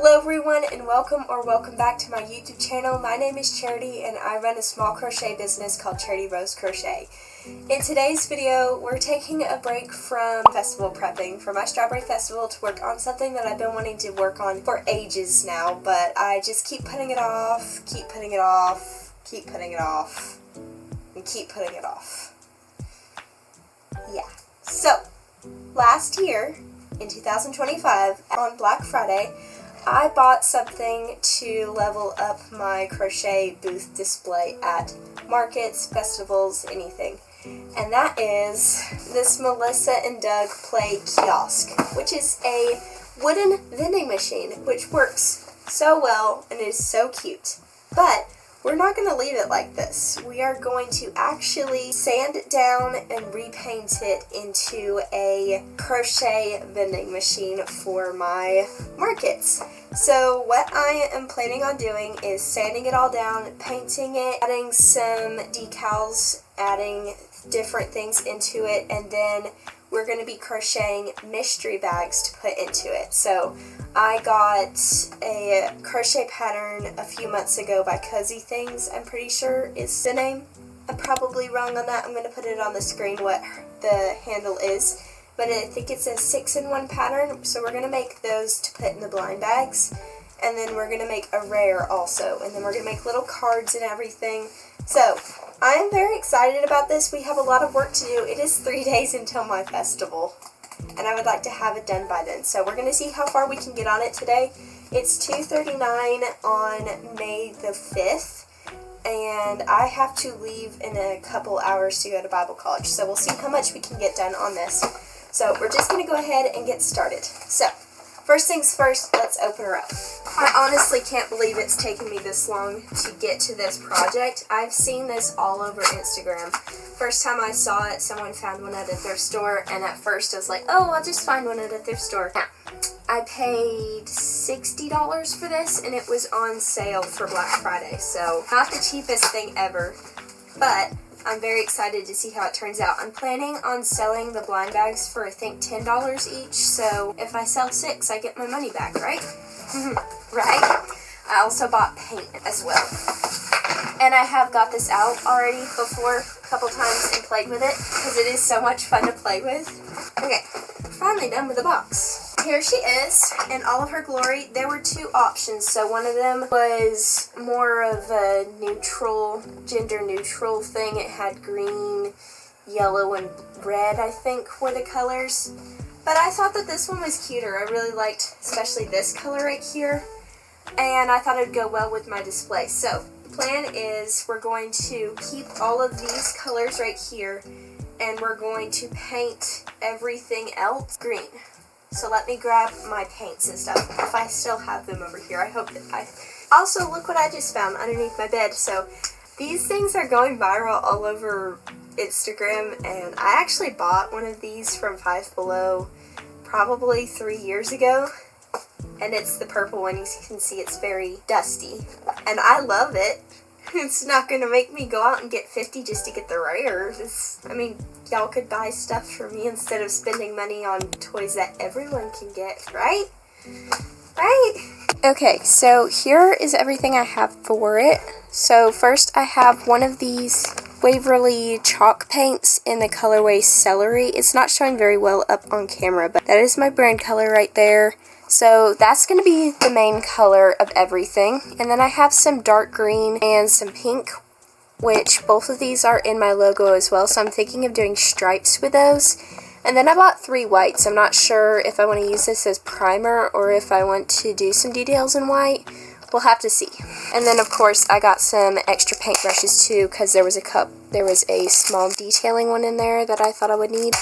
Hello everyone, and welcome back to my YouTube channel. My name is Charity and I run a small crochet business called Charity Rose Crochet. In today's video, we're taking a break from festival prepping for my strawberry festival to work on something that I've been wanting to work on for ages now, but I just keep putting it off, and keep putting it off. Yeah. So, last year, in 2025, on Black Friday, I bought something to level up my crochet booth display at markets, festivals, anything. And that is this Melissa and Doug Play Kiosk, which is a wooden vending machine, which works so well and is so cute. But we're not going to leave it like this. We are going to actually sand it down and repaint it into a crochet vending machine for my markets. So what I am planning on doing is sanding it all down, painting it, adding some decals, adding different things into it, and then we're going to be crocheting mystery bags to put into it. So I got a crochet pattern a few months ago by Cozy Things, I'm pretty sure is the name. I'm probably wrong on that. I'm going to put it on the screen what the handle is. But I think it's a 6-in-1 pattern, so we're going to make those to put in the blind bags. And then we're going to make a rare also. And then we're going to make little cards and everything. So, I am very excited about this. We have a lot of work to do. It is 3 days until my festival. And I would like to have it done by then. So we're going to see how far we can get on it today. It's 2:39 on May the 5th. And I have to leave in a couple hours to go to Bible college. So we'll see how much we can get done on this. So we're just going to go ahead and get started. So, first things first, let's open her up. I honestly can't believe it's taken me this long to get to this project. I've seen this all over Instagram. First time I saw it, someone found one at a thrift store, and at first I was like, oh, I'll just find one at a thrift store. Now, I paid $60 for this, and it was on sale for Black Friday, so not the cheapest thing ever, but I'm very excited to see how it turns out. I'm planning on selling the blind bags for I think $10 each, so if I sell 6, I get my money back, right? Right? I also bought paint as well. And I have got this out already before a couple times and played with it, because it is so much fun to play with. Okay, finally done with the box. Here she is in all of her glory. There were 2 options. So one of them was more of a neutral, gender neutral thing. It had green, yellow, and red, I think, were the colors. But I thought that this one was cuter. I really liked especially this color right here. And I thought it would go well with my display. So the plan is we're going to keep all of these colors right here. And we're going to paint everything else green. So let me grab my paints and stuff, if I still have them over here. I hope that I... Also, look what I just found underneath my bed. So, these things are going viral all over Instagram, and I actually bought one of these from Five Below probably 3 years ago. And it's the purple one. You can see it's very dusty. And I love it. It's not going to make me go out and get 50 just to get the rare. I mean, y'all could buy stuff for me instead of spending money on toys that everyone can get, right? Right? Okay, so here is everything I have for it. So first I have one of these Waverly chalk paints in the colorway Celery. It's not showing very well up on camera, but that is my brand color right there. So that's going to be the main color of everything. And then I have some dark green and some pink, which both of these are in my logo as well. So I'm thinking of doing stripes with those. And then I bought 3 whites. I'm not sure if I want to use this as primer or if I want to do some details in white. We'll have to see. And then of course I got some extra paint brushes too, because there was a small detailing one in there that I thought I would need.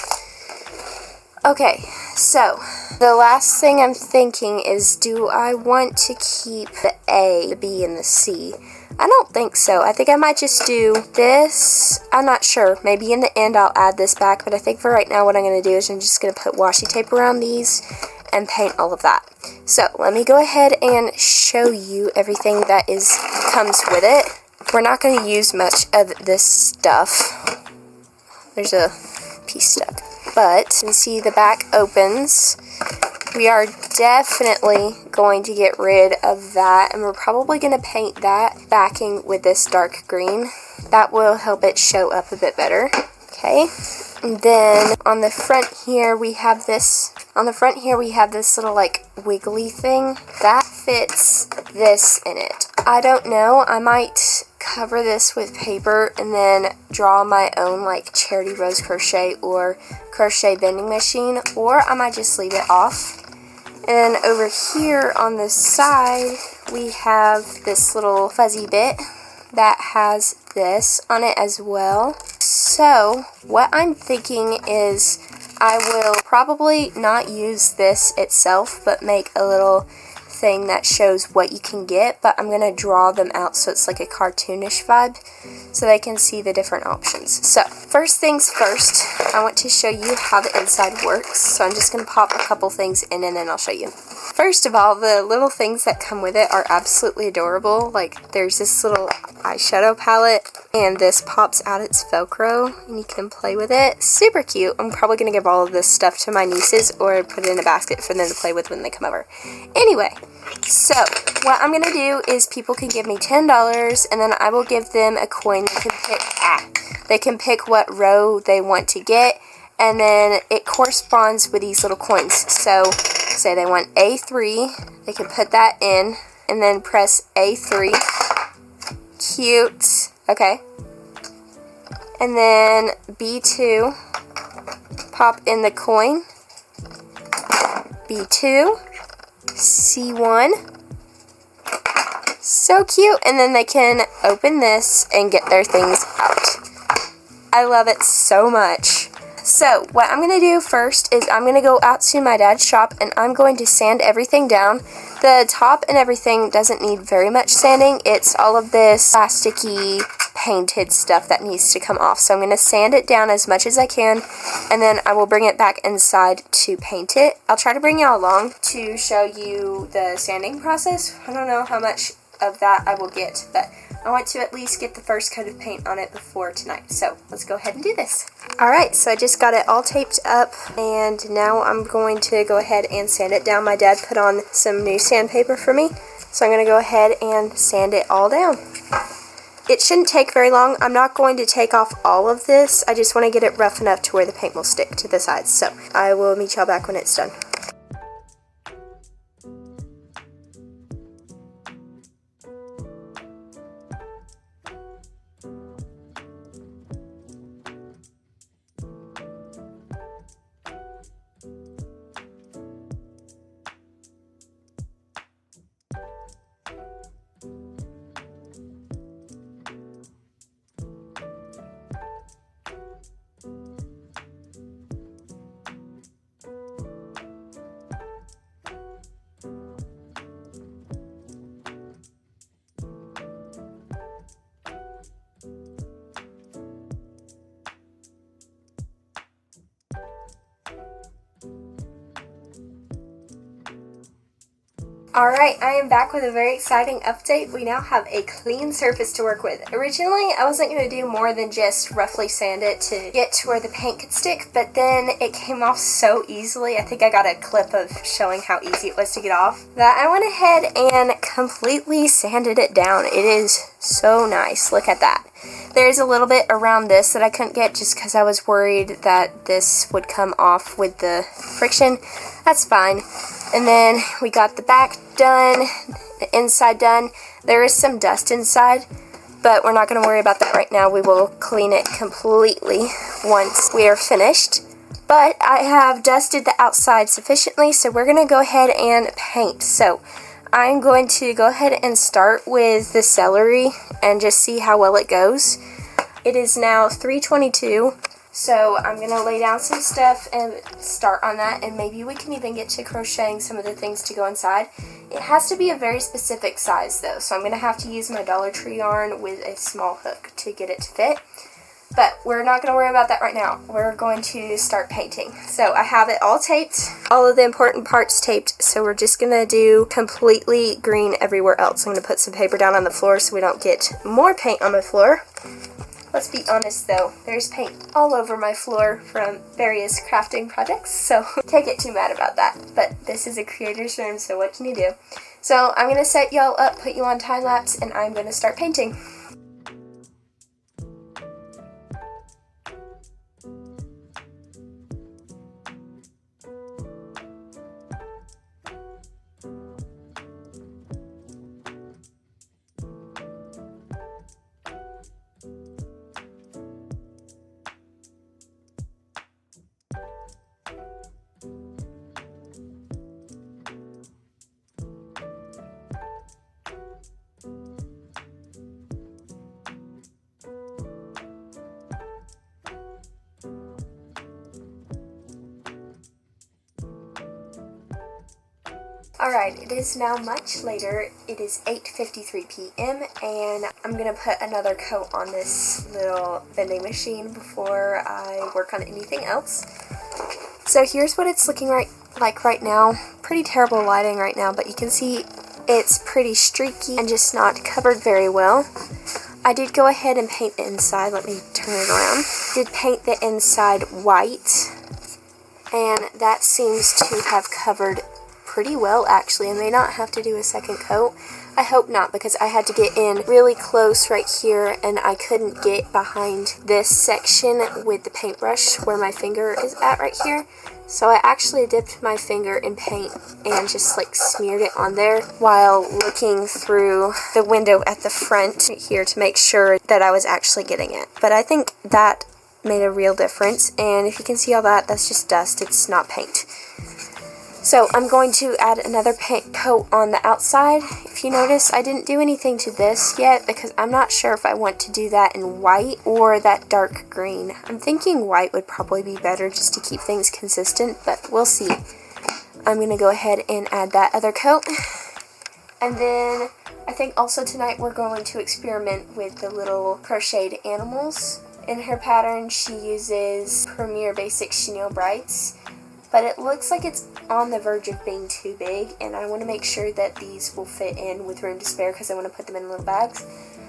Okay, so the last thing I'm thinking is, do I want to keep the A, the B, and the C? I don't think so. I think I might just do this. I'm not sure. Maybe in the end I'll add this back, but I think for right now what I'm going to do is I'm just going to put washi tape around these and paint all of that. So let me go ahead and show you everything that comes with it. We're not going to use much of this stuff. There's a piece stuck. But you can see the back opens we are definitely going to get rid of that, and we're probably going to paint that backing with this dark green. That will help it show up a bit better. Okay, and then on the front here we have this, little like wiggly thing that fits this in it. I don't know, I might cover this with paper and then draw my own like charity rose crochet or crochet vending machine, or I might just leave it off. And over here on the side we have this little fuzzy bit that has this on it as well. So what I'm thinking is I will probably not use this itself, but make a little thing that shows what you can get, but I'm going to draw them out so it's like a cartoonish vibe so they can see the different options. So first things first, I want to show you how the inside works. So I'm just going to pop a couple things in and then I'll show you. First of all, the little things that come with it are absolutely adorable. Like there's this little eyeshadow palette and this pops out its Velcro and you can play with it. Super cute. I'm probably going to give all of this stuff to my nieces or put it in a basket for them to play with when they come over. Anyway, so what I'm going to do is people can give me $10 and then I will give them a coin. They can pick what row they want to get, and then it corresponds with these little coins. So say they want A3, they can put that in and then press A3. Cute. Okay. And then B2, pop in the coin. B2, C1. So cute. And then they can open this and get their things out. I love it so much. So what I'm going to do first is I'm going to go out to my dad's shop and I'm going to sand everything down. The top and everything doesn't need very much sanding. It's all of this plasticky painted stuff that needs to come off. So I'm going to sand it down as much as I can and then I will bring it back inside to paint it. I'll try to bring y'all along to show you the sanding process. I don't know how much of that I will get, but I want to at least get the first coat of paint on it before tonight. So let's go ahead and do this. Alright, so I just got it all taped up and now I'm going to go ahead and sand it down. My dad put on some new sandpaper for me, so I'm going to go ahead and sand it all down. It shouldn't take very long. I'm not going to take off all of this. I just want to get it rough enough to where the paint will stick to the sides. So I will meet y'all back when it's done. Alright, I am back with a very exciting update. We now have a clean surface to work with. Originally, I wasn't going to do more than just roughly sand it to get to where the paint could stick, but then it came off so easily. I think I got a clip of showing how easy it was to get off, that I went ahead and completely sanded it down. It is so nice. Look at that. There's a little bit around this that I couldn't get just because I was worried that this would come off with the friction. That's fine. And then we got the back done, the inside done. There is some dust inside, but we're not going to worry about that right now. We will clean it completely once we are finished. But I have dusted the outside sufficiently, so we're going to go ahead and paint. So I'm going to go ahead and start with the celery and just see how well it goes. It is now 3:22. So I'm going to lay down some stuff and start on that, and maybe we can even get to crocheting some of the things to go inside. It has to be a very specific size though, so I'm going to have to use my Dollar Tree yarn with a small hook to get it to fit. But we're not going to worry about that right now. We're going to start painting. So I have it all taped, all of the important parts taped, so we're just going to do completely green everywhere else. I'm going to put some paper down on the floor so we don't get more paint on the floor. Let's be honest though, there's paint all over my floor from various crafting projects, so can't get too mad about that. But this is a creator's room, so what can you do? So I'm going to set y'all up, put you on time lapse, and I'm going to start painting. Alright, it is now much later. It is 8:53 p.m. and I'm going to put another coat on this little vending machine before I work on anything else. So here's what it's looking like right now. Pretty terrible lighting right now, but you can see it's pretty streaky and just not covered very well. I did go ahead and paint the inside. Let me turn it around. Did paint the inside white, and that seems to have covered pretty well actually. I may not have to do a second coat. I hope not, because I had to get in really close right here and I couldn't get behind this section with the paintbrush where my finger is at right here. So I actually dipped my finger in paint and just like smeared it on there while looking through the window at the front here to make sure that I was actually getting it. But I think that made a real difference, and if you can see all that, that's just dust, it's not paint. So I'm going to add another paint coat on the outside. If you notice, I didn't do anything to this yet because I'm not sure if I want to do that in white or that dark green. I'm thinking white would probably be better just to keep things consistent, but we'll see. I'm going to go ahead and add that other coat. And then I think also tonight we're going to experiment with the little crocheted animals. In her pattern, she uses Premier Basic Chenille Brights, but it looks like it's on the verge of being too big, and I want to make sure that these will fit in with room to spare because I want to put them in little bags.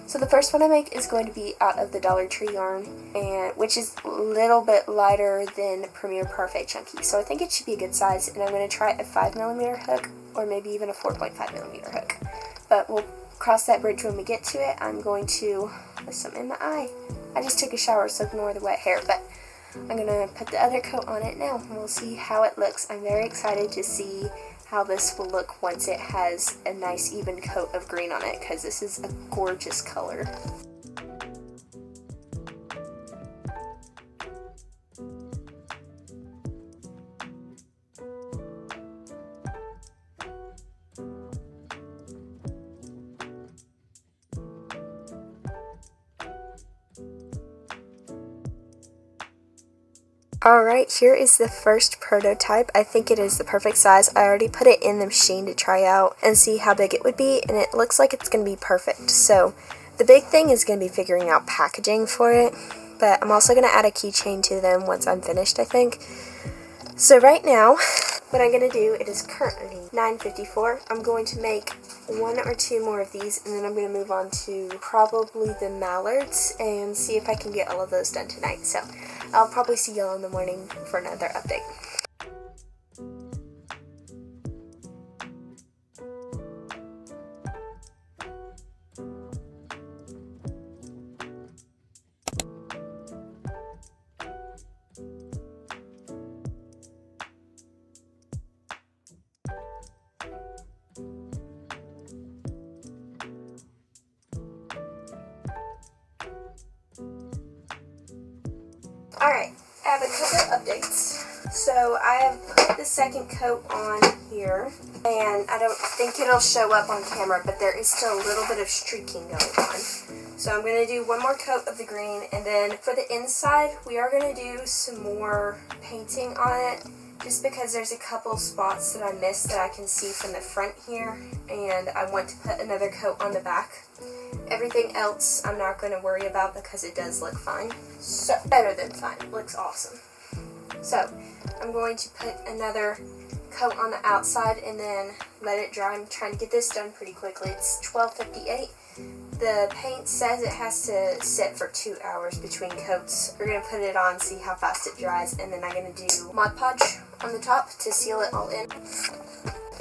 So the first one I make is going to be out of the Dollar Tree yarn, and which is a little bit lighter than Premier Parfait Chunky, so I think it should be a good size, and I'm going to try a 5mm hook or maybe even a 4.5mm hook, but we'll cross that bridge when we get to it. I'm going to put some in my eye. I just took a shower, so ignore the wet hair, but I'm going to put the other coat on it now, and we'll see how it looks. I'm very excited to see how this will look once it has a nice even coat of green on it, because this is a gorgeous color. Alright, here is the first prototype. I think it is the perfect size. I already put it in the machine to try out and see how big it would be, and it looks like it's going to be perfect. So the big thing is going to be figuring out packaging for it, but I'm also going to add a keychain to them once I'm finished, I think. So right now, what I'm going to do, it is currently 9:54. I'm going to make one or two more of these, and then I'm going to move on to probably the mallards and see if I can get all of those done tonight. So I'll probably see y'all in the morning for another update. Alright, I have a couple of updates. So I have put the second coat on here, and I don't think it'll show up on camera, but there is still a little bit of streaking going on. So I'm going to do one more coat of the green, and then for the inside, we are going to do some more painting on it, just because there's a couple spots that I missed that I can see from the front here, and I want to put another coat on the back. Everything else I'm not going to worry about because it does look fine. So, better than fine. It looks awesome. So, I'm going to put another coat on the outside and then let it dry. I'm trying to get this done pretty quickly. It's 12:58. The paint says it has to sit for 2 hours between coats. We're going to put it on, see how fast it dries, and then I'm going to do Mod Podge on the top to seal it all in.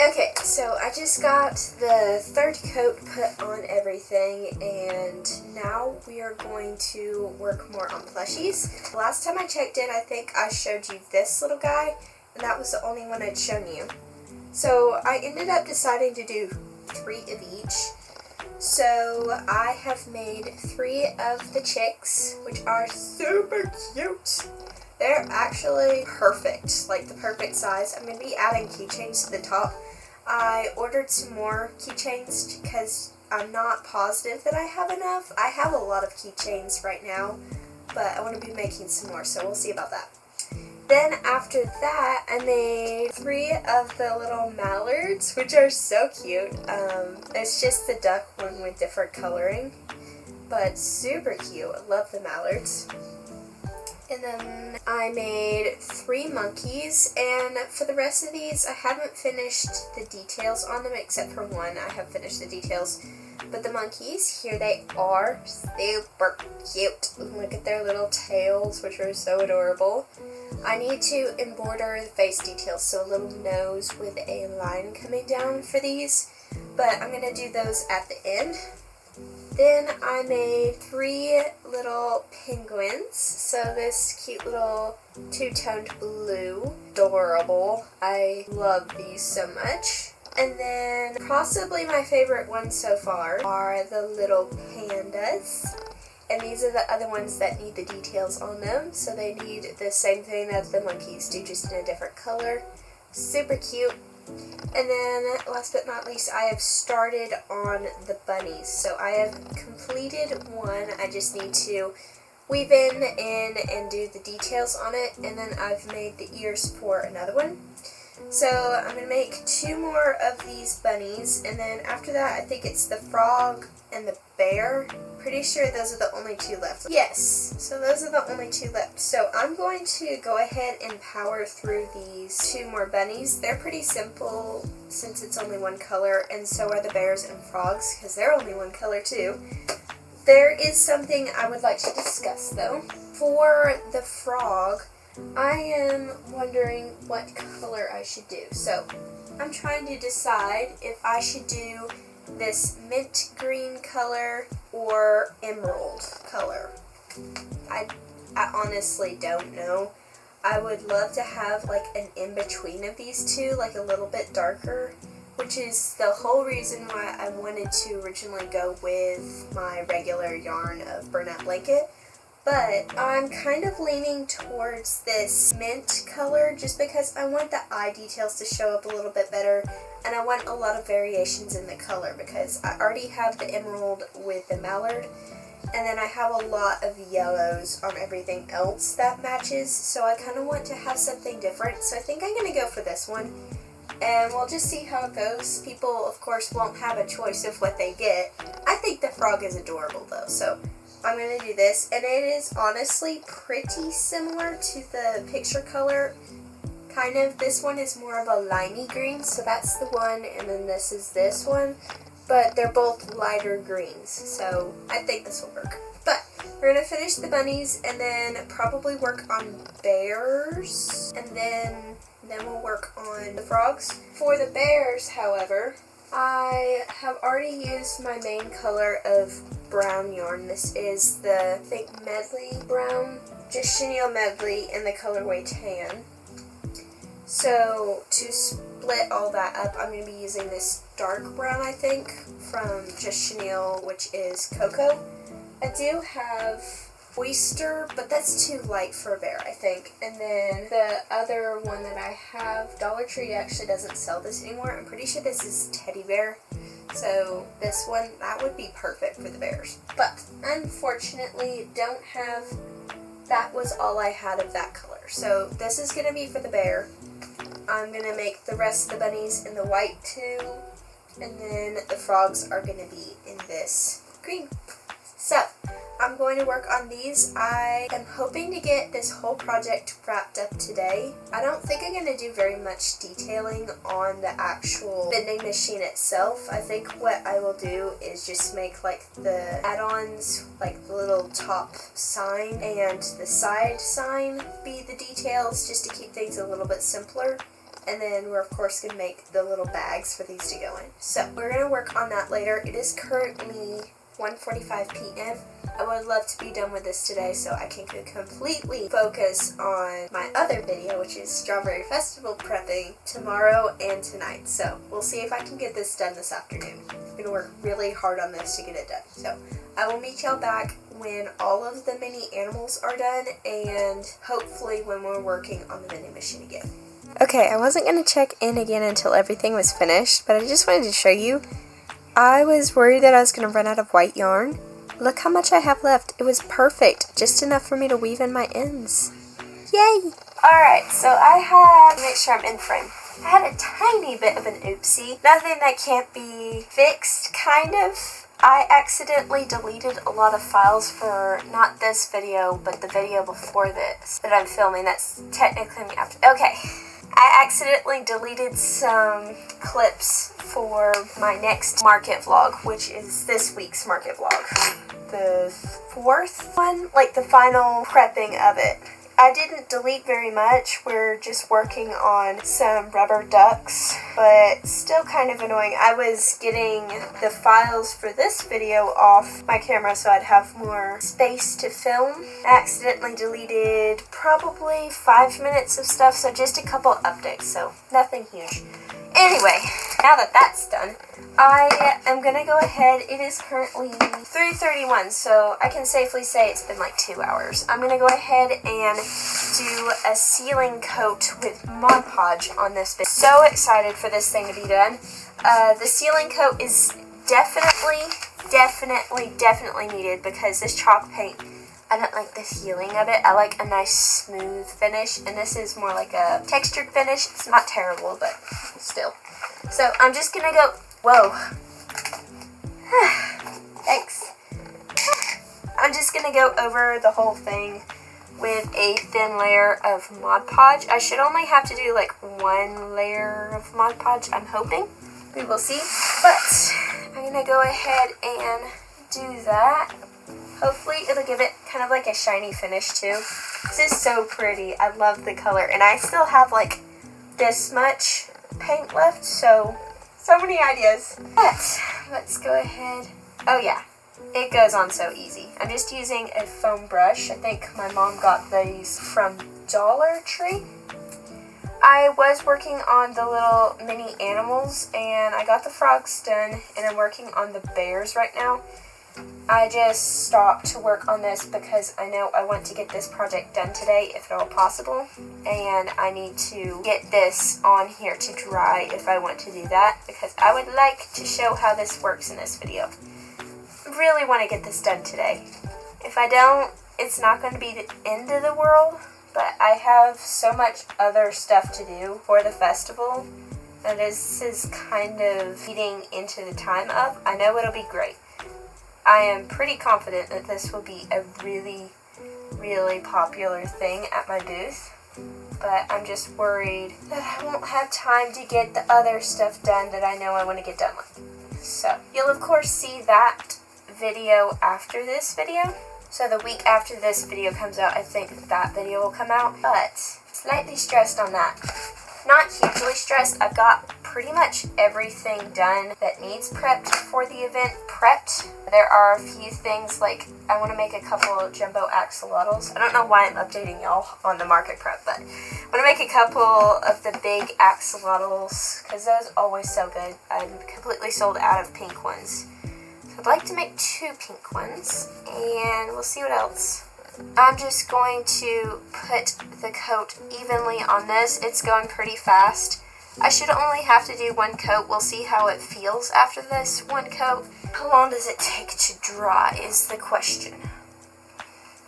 Okay, so I just got the third coat put on everything, and now we are going to work more on plushies. Last time I checked in, I think I showed you this little guy, and that was the only one I'd shown you. So I ended up deciding to do 3 of each. So I have made 3 of the chicks, which are super cute. They're actually perfect, like the perfect size. I'm going to be adding keychains to the top. I ordered some more keychains because I'm not positive that I have enough. I have a lot of keychains right now, but I want to be making some more, so we'll see about that. Then after that, I made 3 of the little mallards, which are so cute. It's just the duck one with different coloring, but super cute. I love the mallards. And then I made 3 monkeys, and for the rest of these, I haven't finished the details on them, except for one. I have finished the details. But the monkeys, here they are, super cute. Look at their little tails, which are so adorable. I need to embroider the face details, so a little nose with a line coming down for these, but I'm going to do those at the end. Then I made 3 little penguins, so this cute little 2-toned blue, adorable. I love these so much. And then possibly my favorite ones so far are the little pandas. And these are the other ones that need the details on them, so they need the same thing that the monkeys do, just in a different color. Super cute. And then, last but not least, I have started on the bunnies. So I have completed one. I just need to weave in and do the details on it. And then I've made the ears for another one. So I'm going to make 2 more of these bunnies. And then after that, I think it's the frog and the bear. Pretty sure those are the only 2 left. Yes, so those are the only 2 left. So I'm going to go ahead and power through these 2 more bunnies. They're pretty simple since it's only one color, and so are the bears and frogs because they're only one color too. There is something I would like to discuss though. For the frog, I am wondering what color I should do. So I'm trying to decide if I should do this mint green color or emerald color. I honestly don't know. I would love to have like an in-between of these 2, like a little bit darker, which is the whole reason why I wanted to originally go with my regular yarn of burnout blanket. But I'm kind of leaning towards this mint color just because I want the eye details to show up a little bit better, and I want a lot of variations in the color because I already have the emerald with the mallard, and then I have a lot of yellows on everything else that matches, so I kind of want to have something different. So I think I'm going to go for this one, and we'll just see how it goes. People, of course, won't have a choice of what they get. I think the frog is adorable though, so I'm going to do this, and it is honestly pretty similar to the picture color. Kind of. This one is more of a limey green, so that's the one, and then this is this one. But they're both lighter greens, so I think this will work. But we're going to finish the bunnies, and then probably work on bears, and then we'll work on the frogs. For the bears, however, I have already used my main color of brown yarn. This is the, I think, Medley brown, just chenille medley in the colorway tan. So to split all that up, I'm going to be using this dark brown, I think, from Just Chenille, which is cocoa. I do have oyster, but that's too light for a bear, I think. And then the other one that I have, Dollar Tree actually doesn't sell this anymore. I'm pretty sure this is teddy bear. So this one, that would be perfect for the bears. But unfortunately, don't have, that was all I had of that color. So this is going to be for the bear. I'm going to make the rest of the bunnies in the white too. And then the frogs are going to be in this green. So I'm going to work on these. I am hoping to get this whole project wrapped up today. I don't think I'm going to do very much detailing on the actual vending machine itself. I think what I will do is just make like the add-ons, like the little top sign and the side sign be the details, just to keep things a little bit simpler. And then we're of course going to make the little bags for these to go in. So we're going to work on that later. It is currently 1:45 p.m. I would love to be done with this today so I can completely focus on my other video, which is Strawberry Festival prepping, tomorrow and tonight. So we'll see if I can get this done this afternoon. I'm going to work really hard on this to get it done. So I will meet y'all back when all of the mini animals are done, and hopefully when we're working on the vending machine again. Okay, I wasn't going to check in again until everything was finished, but I just wanted to show you. I was worried that I was going to run out of white yarn. Look how much I have left. It was perfect, just enough for me to weave in my ends. Yay! Alright, so I had, make sure I'm in frame. I had a tiny bit of an oopsie. Nothing that can't be fixed, kind of. I accidentally deleted a lot of files for not this video, but the video before this that I'm filming. That's technically after. Okay. I accidentally deleted some clips for my next market vlog, which is this week's market vlog. The 4th one, like the final prepping of it. I didn't delete very much. We're just working on some rubber ducks, but still kind of annoying. I was getting the files for this video off my camera so I'd have more space to film. I accidentally deleted probably 5 minutes of stuff, so just a couple updates, so nothing huge. Anyway, now that that's done, I am going to go ahead. It is currently 3:31, so I can safely say it's been like 2 hours. I'm going to go ahead and do a sealing coat with Mod Podge on this bit. So excited for this thing to be done. The sealing coat is definitely needed because this chalk paint, I don't like the feeling of it. I like a nice smooth finish, and this is more like a textured finish. It's not terrible, but still. So I'm just gonna go, whoa. Thanks. I'm just gonna go over the whole thing with a thin layer of Mod Podge. I should only have to do like 1 layer of Mod Podge, I'm hoping. We will see. But I'm gonna go ahead and do that. Hopefully it'll give it kind of like a shiny finish too. This is so pretty. I love the color. And I still have like this much paint left, so many ideas. But let's go ahead. Oh yeah, it goes on so easy. I'm just using a foam brush. I think my mom got these from Dollar Tree. I was working on the little mini animals and I got the frogs done, and I'm working on the bears right now. I just stopped to work on this because I know I want to get this project done today, if at all possible, and I need to get this on here to dry if I want to do that, because I would like to show how this works in this video. I really want to get this done today. If I don't, it's not going to be the end of the world, but I have so much other stuff to do for the festival, and this is kind of eating into the time up. I know it'll be great. I am pretty confident that this will be a really popular thing at my booth, but I'm just worried that I won't have time to get the other stuff done that I know I want to get done with. So, you'll of course see that video after this video. So the week after this video comes out, I think that video will come out, but slightly stressed on that. Not hugely stressed. I've got pretty much everything done that needs prepped for the event prepped. There are a few things, like I want to make a couple of jumbo axolotls. I don't know why I'm updating y'all on the market prep, but I'm going to make a couple of the big axolotls because those are always so good. I'm completely sold out of pink ones. So I'd like to make 2 pink ones, and we'll see what else. I'm just going to put the coat evenly on this. It's going pretty fast. I should only have to do 1 coat. We'll see how it feels after this 1 coat. How long does it take to dry is the question.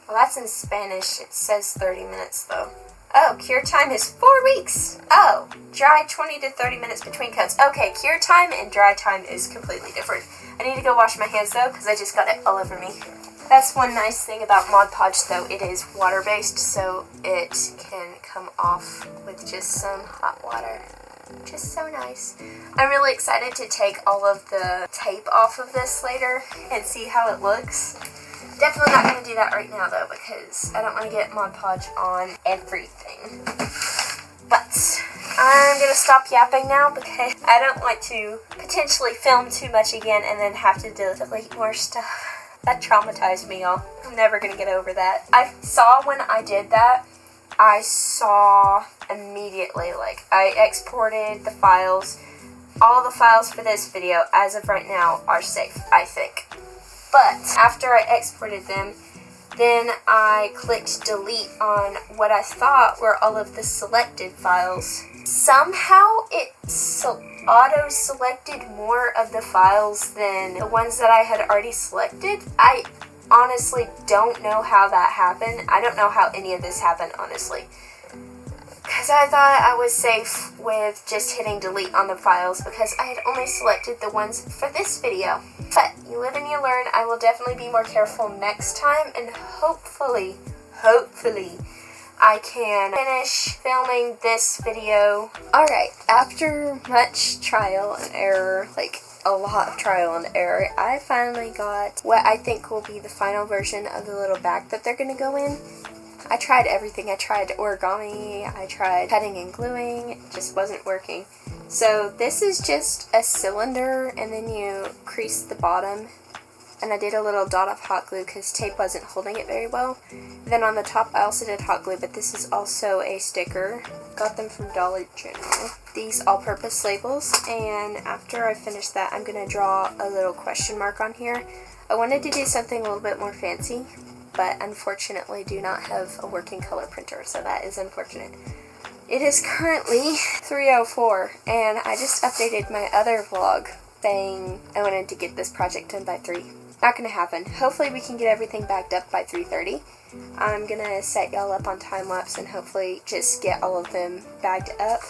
Well, that's in Spanish. It says 30 minutes though. Oh, cure time is 4 weeks. Oh, dry 20 to 30 minutes between coats. Okay, cure time and dry time is completely different. I need to go wash my hands though because I just got it all over me. That's one nice thing about Mod Podge, though. It is water-based, so it can come off with just some hot water. Just so nice. I'm really excited to take all of the tape off of this later and see how it looks. Definitely not going to do that right now, though, because I don't want to get Mod Podge on everything. But I'm going to stop yapping now because I don't want to potentially film too much again and then have to delete more stuff. That traumatized me, y'all. I'm never going to get over that. I saw when I did that, I saw immediately, like, I exported the files. All the files for this video, as of right now, are safe, I think. But after I exported them, then I clicked delete on what I thought were all of the selected files. Somehow it auto-selected more of the files than the ones that I had already selected. I honestly don't know how that happened. I don't know how any of this happened, honestly. Because I thought I was safe with just hitting delete on the files because I had only selected the ones for this video. But you live and you learn. I will definitely be more careful next time, and hopefully, I can finish filming this video. Alright, after much trial and error, like a lot of trial and error, I finally got what I think will be the final version of the little bag that they're going to go in. I tried everything. I tried origami, I tried cutting and gluing, it just wasn't working. So this is just a cylinder, and then you crease the bottom, and I did a little dot of hot glue because tape wasn't holding it very well. Then on the top I also did hot glue, but this is also a sticker. Got them from Dollar General. These all-purpose labels, and after I finish that I'm going to draw a little question mark on here. I wanted to do something a little bit more fancy, but unfortunately do not have a working color printer, so that is unfortunate. It is currently 3:04, and I just updated my other vlog saying I wanted to get this project done by 3. Not gonna happen. Hopefully we can get everything backed up by 3:30. I'm gonna set y'all up on time-lapse and hopefully just get all of them bagged up.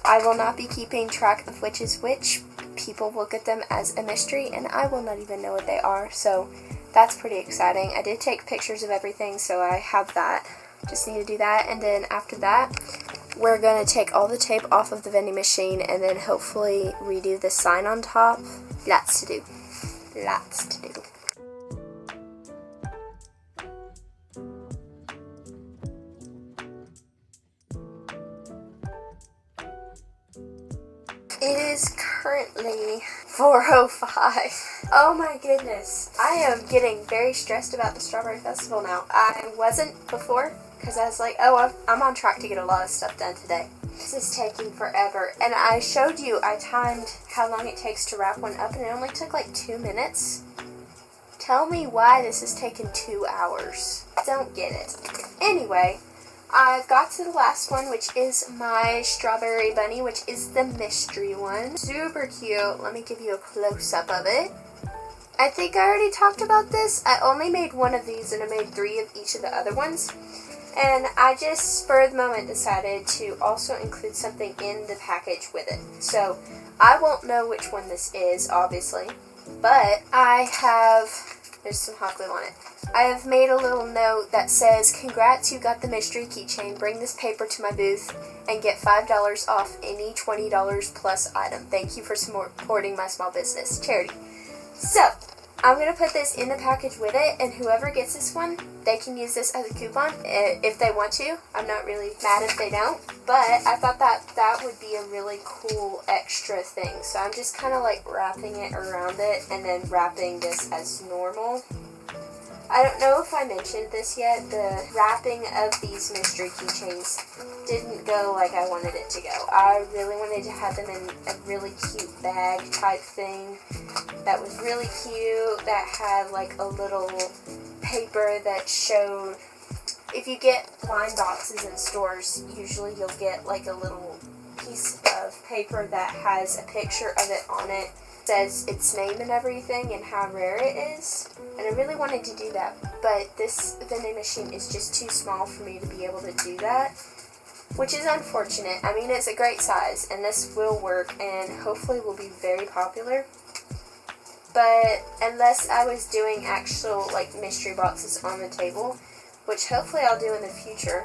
I will not be keeping track of which is which. People will get them as a mystery, and I will not even know what they are, so that's pretty exciting. I did take pictures of everything, so I have that. Just need to do that, and then after that, we're going to take all the tape off of the vending machine and then hopefully redo the sign on top. Lots to do. Lots to do. It is currently 4:05. Oh my goodness. I am getting very stressed about the Strawberry Festival now. I wasn't before because I was like, oh, I'm on track to get a lot of stuff done today. This is taking forever. And I showed you, I timed how long it takes to wrap one up, and it only took like 2 minutes. Tell me why this has taken 2 hours. Don't get it. Anyway, I've got to the last one, which is my strawberry bunny, which is the mystery one. Super cute. Let me give you a close-up of it. I think I already talked about this. I only made one of these, and I made 3 of each of the other ones. And I just, spur of the moment, decided to also include something in the package with it. So, I won't know which one this is, obviously. But I have, there's some hot glue on it. I have made a little note that says, congrats, you got the mystery keychain. Bring this paper to my booth and get $5 off any $20 plus item. Thank you for supporting my small business charity. So, I'm going to put this in the package with it, and whoever gets this one, they can use this as a coupon if they want to. I'm not really mad if they don't, but I thought that would be a really cool extra thing. So I'm just kind of like wrapping it around it and then wrapping this as normal. I don't know if I mentioned this yet, the wrapping of these mystery keychains didn't go like I wanted it to go. I really wanted to have them in a really cute bag type thing that was really cute, that had like a little paper that showed, if you get blind boxes in stores, usually you'll get like a little piece of paper that has a picture of it on it, says its name and everything and how rare it is, and I really wanted to do that, but this vending machine is just too small for me to be able to do that, which is unfortunate. I mean, it's a great size and this will work and hopefully will be very popular, but unless I was doing actual like mystery boxes on the table, which hopefully I'll do in the future,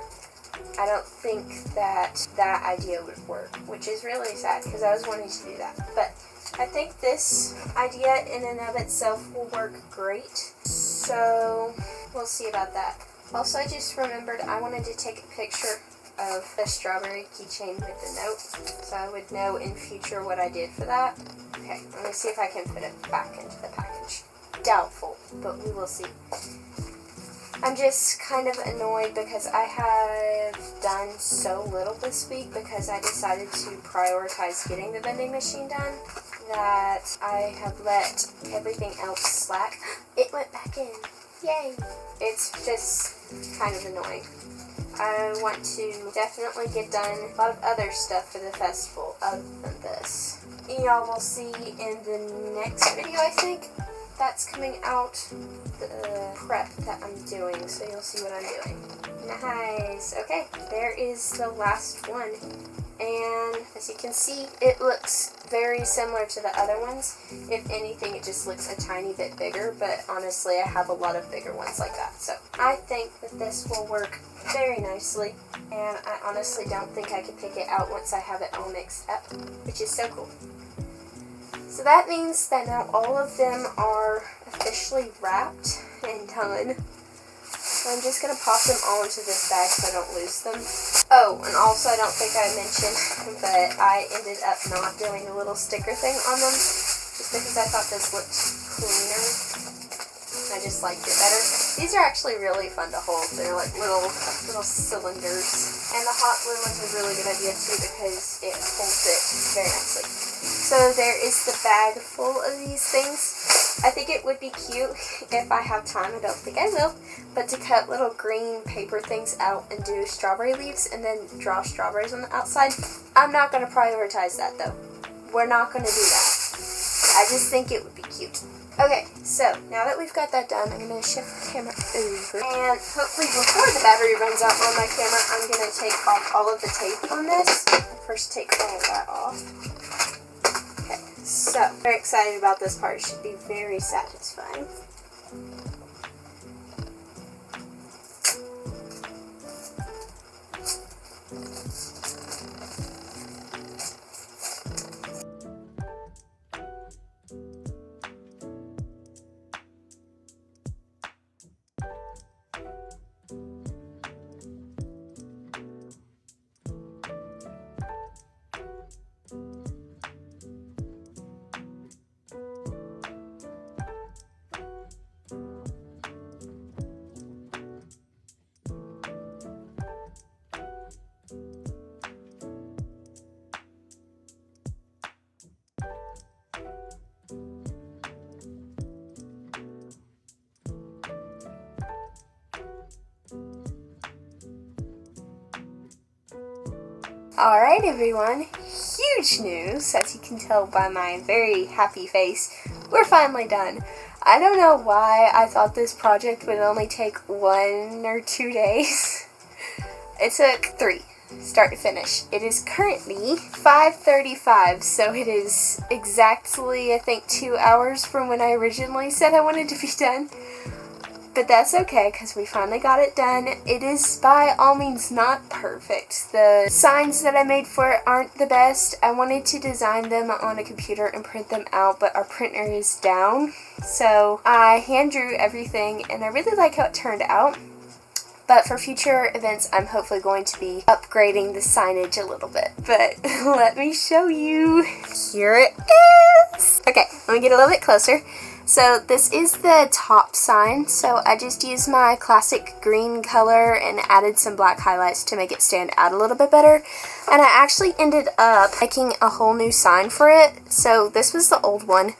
I don't think that that idea would work, which is really sad because I was wanting to do that. But I think this idea in and of itself will work great, so we'll see about that. Also, I just remembered I wanted to take a picture of the strawberry keychain with the note, so I would know in future what I did for that. Okay, let me see if I can put it back into the package. Doubtful, but we will see. I'm just kind of annoyed because I have done so little this week because I decided to prioritize getting the vending machine done that I have let everything else slack. It went back in. Yay! It's just kind of annoying. I want to definitely get done a lot of other stuff for the festival other than this. Y'all will see in the next video, I think, that's coming out, the prep that I'm doing, so you'll see what I'm doing. Nice. Okay, there is the last one. And as you can see, it looks very similar to the other ones. If anything, it just looks a tiny bit bigger, but honestly, I have a lot of bigger ones like that. So I think that this will work very nicely, and I honestly don't think I could pick it out once I have it all mixed up, which is so cool. So that means that now all of them are officially wrapped and done. So I'm just going to pop them all into this bag so I don't lose them. Oh, and also I don't think I mentioned, but I ended up not doing a little sticker thing on them just because I thought this looked cleaner. I just liked it better. These are actually really fun to hold. They're like little cylinders. And the hot glue one's a really good idea too because it holds it very nicely. So there is the bag full of these things. I think it would be cute if I have time, I don't think I will, but to cut little green paper things out and do strawberry leaves and then draw strawberries on the outside. I'm not going to prioritize that though. We're not going to do that. I just think it would be cute. Okay, so now that we've got that done, I'm going to shift the camera over. And hopefully before the battery runs out on my camera, I'm going to take off all of the tape on this. First take all of that off. Okay, so very excited about this part. It should be very satisfying. Alright everyone, huge news, as you can tell by my very happy face, we're finally done. I don't know why I thought this project would only take 1 or 2 days. It took 3, start to finish. It is currently 5:35, so it is exactly, I think, 2 hours from when I originally said I wanted to be done. But that's okay, because we finally got it done. It is by all means not perfect. The signs that I made for it aren't the best. I wanted to design them on a computer and print them out, but our printer is down. So I hand drew everything, and I really like how it turned out. But for future events, I'm hopefully going to be upgrading the signage a little bit. But let me show you. Here it is. Okay, let me get a little bit closer. So this is the top sign, so I just used my classic green color and added some black highlights to make it stand out a little bit better. And I actually ended up making a whole new sign for it. So this was the old one,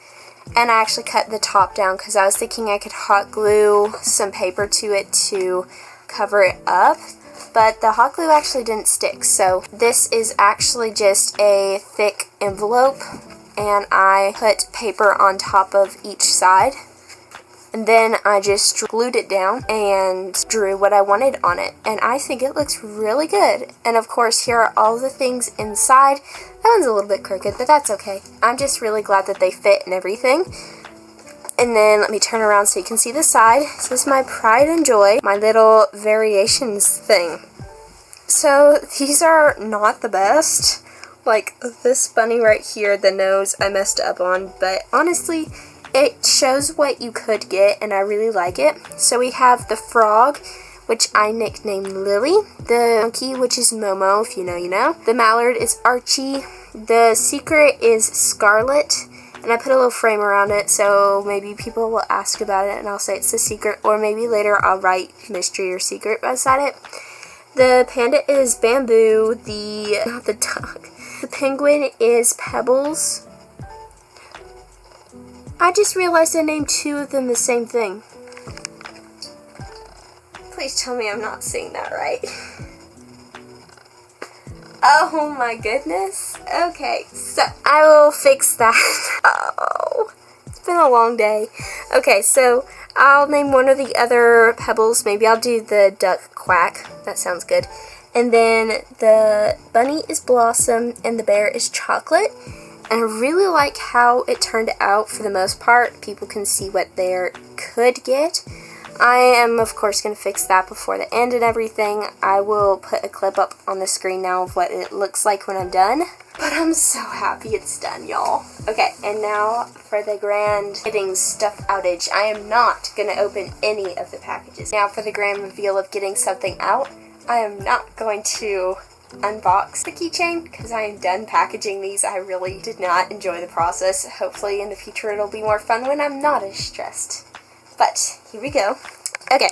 and I actually cut the top down because I was thinking I could hot glue some paper to it to cover it up. But the hot glue actually didn't stick, so this is actually just a thick envelope. And I put paper on top of each side, and then I just glued it down and drew what I wanted on it, and I think it looks really good. And of course, here are all the things inside. That one's a little bit crooked, but that's okay. I'm just really glad that they fit and everything. And then let me turn around so you can see the side. This is my pride and joy, my little variations thing. So these are not the best. Like this bunny right here, the nose I messed up on, but honestly it shows what you could get and I really like it. So we have the frog, which I nicknamed Lily, the monkey, which is Momo, if you know you know. The mallard is Archie, the secret is Scarlet, and I put a little frame around it so maybe people will ask about it and I'll say it's the secret, or maybe later I'll write mystery or secret beside it. The panda is Bamboo, not the dog. The penguin is Pebbles. I just realized I named two of them the same thing. Please tell me I'm not seeing that right. Oh my goodness. Okay, so I will fix that. Oh, it's been a long day. Okay, so I'll name one of the other Pebbles. Maybe I'll do the duck Quack. That sounds good. And then the bunny is Blossom and the bear is Chocolate. And I really like how it turned out for the most part. People can see what they could get. I am, of course, going to fix that before the end and everything. I will put a clip up on the screen now of what it looks like when I'm done. But I'm so happy it's done, y'all. Okay, and now for the grand getting stuff outage. I am not going to open any of the packages. Now for the grand reveal of getting something out. I am not going to unbox the keychain because I am done packaging these. I really did not enjoy the process. Hopefully in the future it'll be more fun when I'm not as stressed. But here we go. Okay,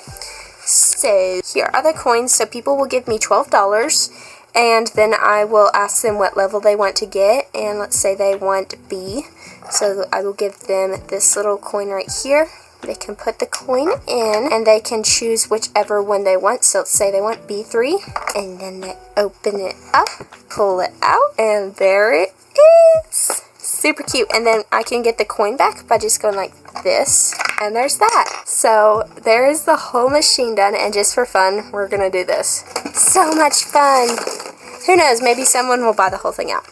so here are the coins. So people will give me $12 and then I will ask them what level they want to get, and let's say they want B. So I will give them this little coin right here. They can put the coin in and they can choose whichever one they want. So let's say they want B3, and then they open it up, pull it out, and there it is. Super cute. And then I can get the coin back by just going like this, and there's that. So there is the whole machine done, and just for fun we're gonna do this. So much fun. Who knows, maybe someone will buy the whole thing out.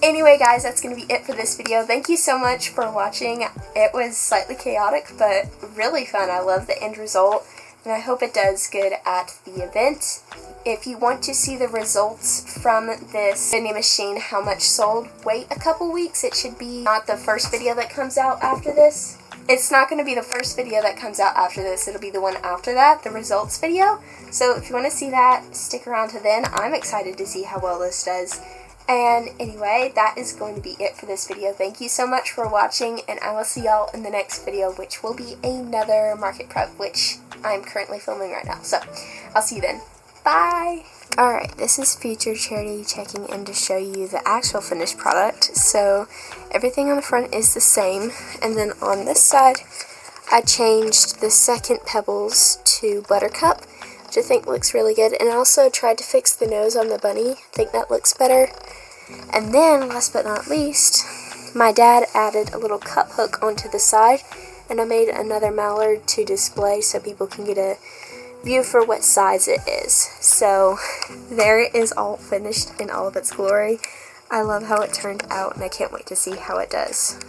Anyway guys, that's going to be it for this video. Thank you so much for watching. It was slightly chaotic, but really fun. I love the end result, and I hope it does good at the event. If you want to see the results from this vending machine, how much sold, wait a couple weeks. It should be not the first video that comes out after this. It's not going to be the first video that comes out after this. It'll be the one after that, the results video. So if you want to see that, stick around to then. I'm excited to see how well this does. And anyway, that is going to be it for this video. Thank you so much for watching, and I will see y'all in the next video, which will be another market prep, which I'm currently filming right now. So I'll see you then. Bye! Alright, this is Future Charity checking in to show you the actual finished product. So everything on the front is the same, and then on this side I changed the second Pebbles to Buttercup, which I think looks really good, and I also tried to fix the nose on the bunny. I think that looks better. And then, last but not least, my dad added a little cup hook onto the side, and I made another mallard to display so people can get a view for what size it is. So there it is, all finished in all of its glory. I love how it turned out, and I can't wait to see how it does.